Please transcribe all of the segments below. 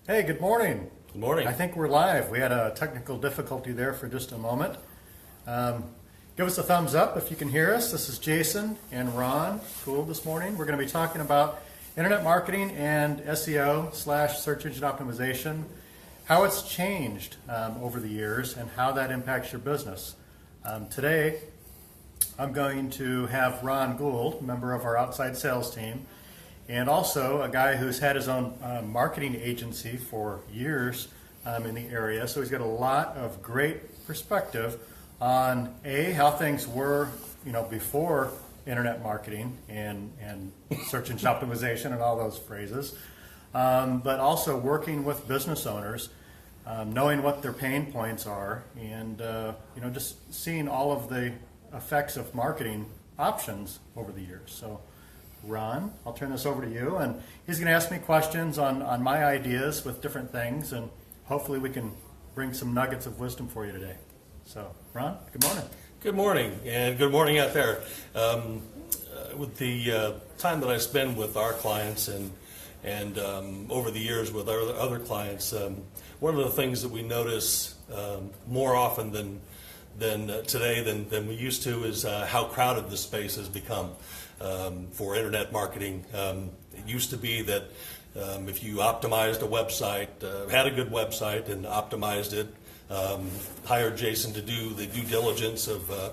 Hey, good morning. Good morning. I think we're live. We had a technical difficulty there for just a moment. Give us a thumbs up if you can hear us. This is Jason and Ron Gould this morning. We're going to be talking about internet marketing and SEO / search engine optimization, how it's changed over the years and how that impacts your business. Today, I'm going to have Ron Gould, member of our outside sales team, and also a guy who's had his own marketing agency for years in the area. So he's got a lot of great perspective on how things were, before internet marketing and search engine optimization and all those phrases, but also working with business owners, knowing what their pain points are, and just seeing all of the effects of marketing options over the years. So Ron, I'll turn this over to you, and he's going to ask me questions on my ideas with different things, and hopefully we can bring some nuggets of wisdom for you today. So, Ron, good morning. Good morning, and good morning out there. With the time that I spend with our clients and over the years with our other clients, one of the things that we notice more often than today than we used to is how crowded the space has become for internet marketing. It used to be that if you optimized a website, had a good website and optimized it, hired Jason to do the due diligence of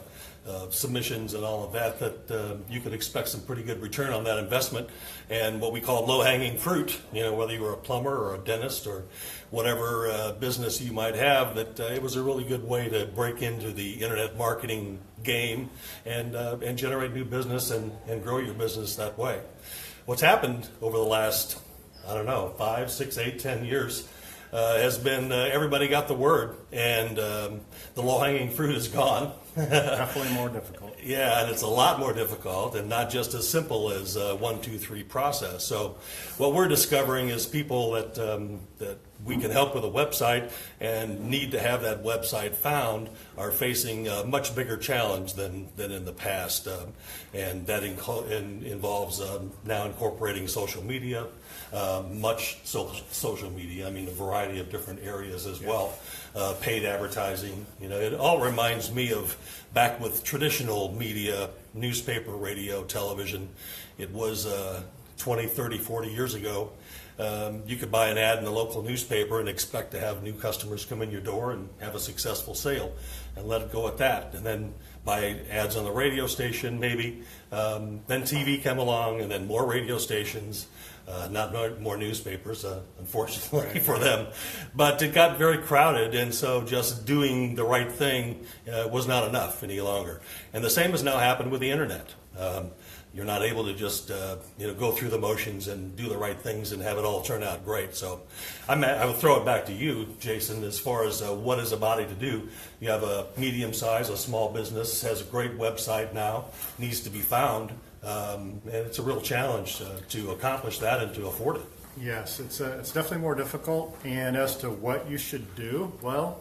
submissions and all of that you could expect some pretty good return on that investment. And what we call low-hanging fruit, whether you were a plumber or a dentist or whatever business you might have, that it was a really good way to break into the internet marketing game and generate new business and grow your business that way. What's happened over the last, 5, 6, 8, 10 years has been everybody got the word, and the low-hanging fruit is gone. Definitely more difficult. Yeah, and it's a lot more difficult and not just as simple as 1, 2, 3 process. So what we're discovering is people that we can help with a website and need to have that website found are facing a much bigger challenge than in the past. And that involves now incorporating social media, much social media, a variety of different areas as well. Paid advertising, it all reminds me of back with traditional media, newspaper, radio, television. It was 20, 30, 40 years ago. You could buy an ad in the local newspaper and expect to have new customers come in your door and have a successful sale and let it go at that. And then buy ads on the radio station maybe. Then TV came along and then more radio stations. Not more newspapers, unfortunately for them. But it got very crowded, and so just doing the right thing was not enough any longer. And the same has now happened with the internet. You're not able to just go through the motions and do the right things and have it all turn out great. So I will throw it back to you, Jason, as far as what is a body to do. You have a medium size, a small business, has a great website now, needs to be found. And it's a real challenge to accomplish that and to afford it. Yes, it's definitely more difficult. And as to what you should do, well,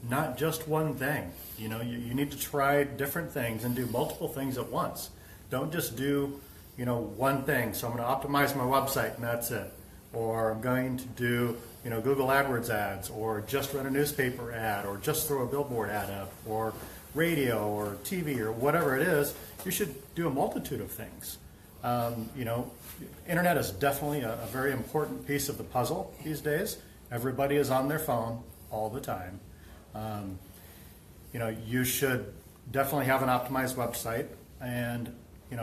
not just one thing. You need to try different things and do multiple things at once. Don't just do, one thing. So I'm going to optimize my website and that's it. Or I'm going to do, Google AdWords ads, or just run a newspaper ad, or just throw a billboard ad up, or radio or TV or whatever it is. You should do a multitude of things. Internet is definitely a very important piece of the puzzle these days. Everybody is on their phone all the time. You should definitely have an optimized website and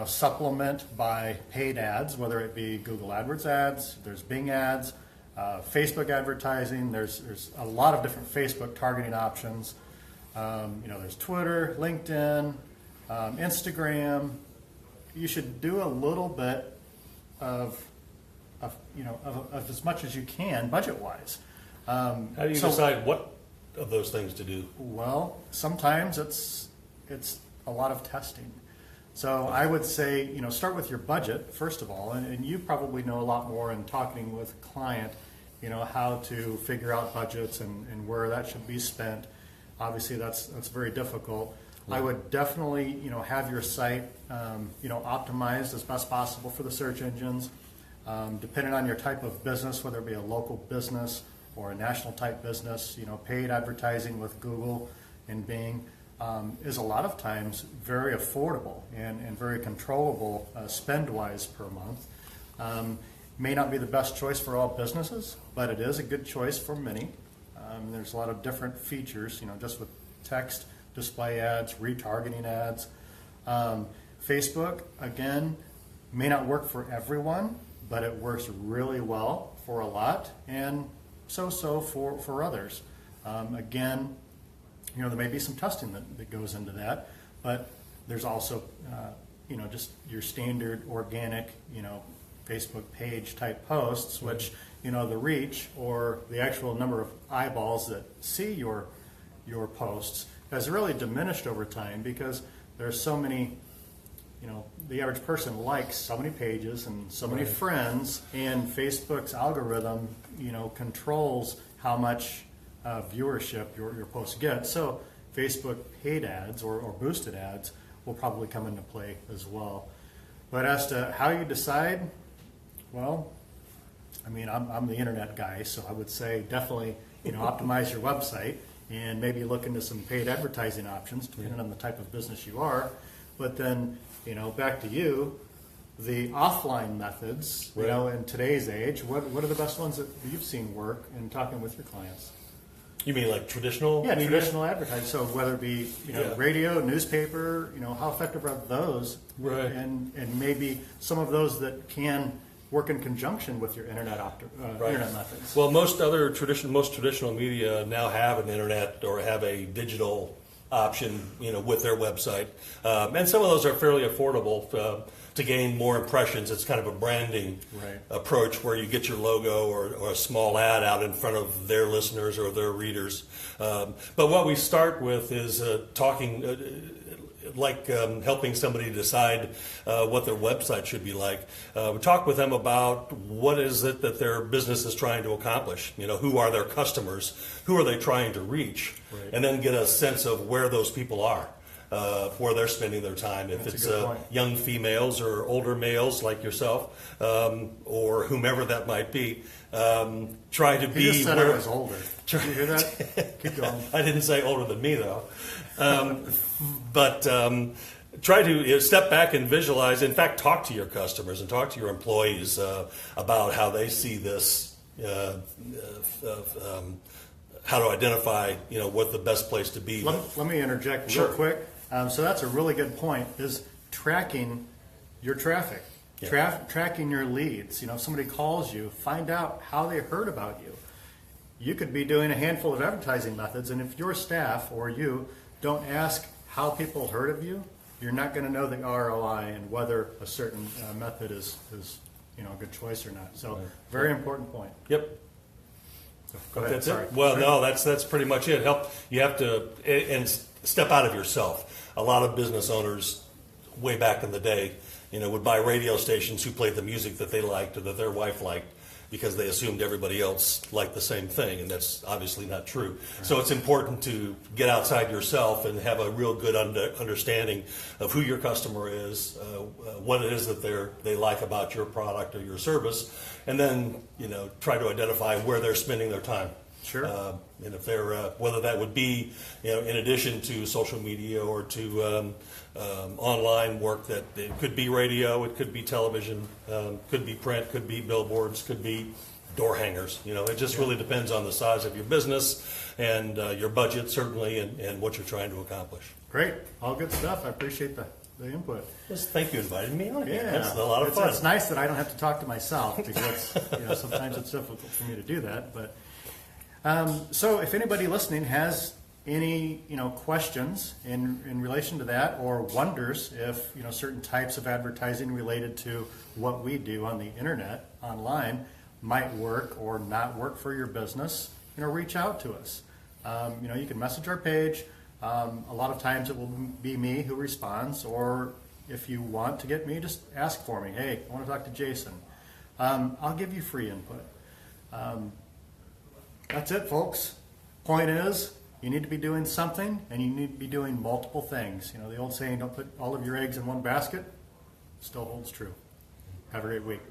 supplement by paid ads, whether it be Google AdWords ads, there's Bing ads, Facebook advertising, there's a lot of different Facebook targeting options. There's Twitter, LinkedIn, Instagram. You should do a little bit of as much as you can budget-wise. How do you decide what of those things to do? Well, sometimes it's a lot of testing. So I would say, start with your budget, first of all, and you probably know a lot more in talking with a client, how to figure out budgets and where that should be spent. Obviously, that's very difficult. I would definitely, have your site, optimized as best possible for the search engines. Depending on your type of business, whether it be a local business or a national type business, paid advertising with Google and Bing is a lot of times very affordable and very controllable spend-wise per month. May not be the best choice for all businesses, but it is a good choice for many. There's a lot of different features, just with text, display ads, retargeting ads. Facebook, again, may not work for everyone, but it works really well for a lot, and so for others. Again, there may be some testing that goes into that, but there's also, just your standard organic, Facebook page type posts, which, the reach or the actual number of eyeballs that see your posts has really diminished over time because there's so many, the average person likes so many pages and so many friends, and Facebook's algorithm, controls how much viewership your posts get. So Facebook paid ads or boosted ads will probably come into play as well. But as to how you decide, well, I'm the internet guy, so I would say definitely, optimize your website and maybe look into some paid advertising options depending on the type of business you are. But then, back to you, the offline methods, in today's age, what are the best ones that you've seen work in talking with your clients? You mean like traditional? Yeah, media? traditional advertising. So whether it be radio, newspaper, how effective are those? Right. And maybe some of those that can work in conjunction with your internet internet methods. Well, most traditional media now have an internet or have a digital option, with their website, and some of those are fairly affordable to gain more impressions. It's kind of a branding approach where you get your logo or a small ad out in front of their listeners or their readers. But what we start with is talking. Helping somebody decide what their website should be like. We talk with them about what is it that their business is trying to accomplish. Who are their customers? Who are they trying to reach? Right. And then get a sense of where those people are, where they're spending their time. If it's young females or older males like yourself, or whomever that might be, try to be. You just said I was older. Did you hear that? Keep going. I didn't say older than me, though. But try to step back and visualize. In fact, talk to your customers and talk to your employees about how they see this, how to identify, what the best place to be. Let me interject real quick. So that's a really good point, is tracking your traffic, tracking your leads. If somebody calls you, find out how they heard about you. You could be doing a handful of advertising methods, and if your staff or you don't ask how people heard of you, you're not going to know the ROI and whether a certain method is a good choice or not. So very important point. Yep. Go ahead. That's it. Well, no, that's pretty much it. You have to and step out of yourself. A lot of business owners, way back in the day, would buy radio stations who played the music that they liked or that their wife liked, because they assumed everybody else liked the same thing, and that's obviously not true. Right. So it's important to get outside yourself and have a real good understanding of who your customer is, what it is that they like about your product or your service, and then try to identify where they're spending their time. Sure. And if they're whether that would be in addition to social media or to online work, that it could be radio, it could be television, could be print, could be billboards, could be door hangers. It just really depends on the size of your business and your budget, certainly, and what you're trying to accomplish. Great. All good stuff. I appreciate the input. Just thank you for inviting me on. Yeah, that's a lot of fun. It's nice that I don't have to talk to myself, because sometimes it's difficult for me to do that. But so if anybody listening has any questions in relation to that, or wonders if certain types of advertising related to what we do on the internet online might work or not work for your business, reach out to us. You can message our page. A lot of times it will be me who responds, or if you want to get me, just ask for me. Hey, I want to talk to Jason. I'll give you free input. That's it, folks. Point is, you need to be doing something, and you need to be doing multiple things. The old saying, don't put all of your eggs in one basket, still holds true. Have a great week.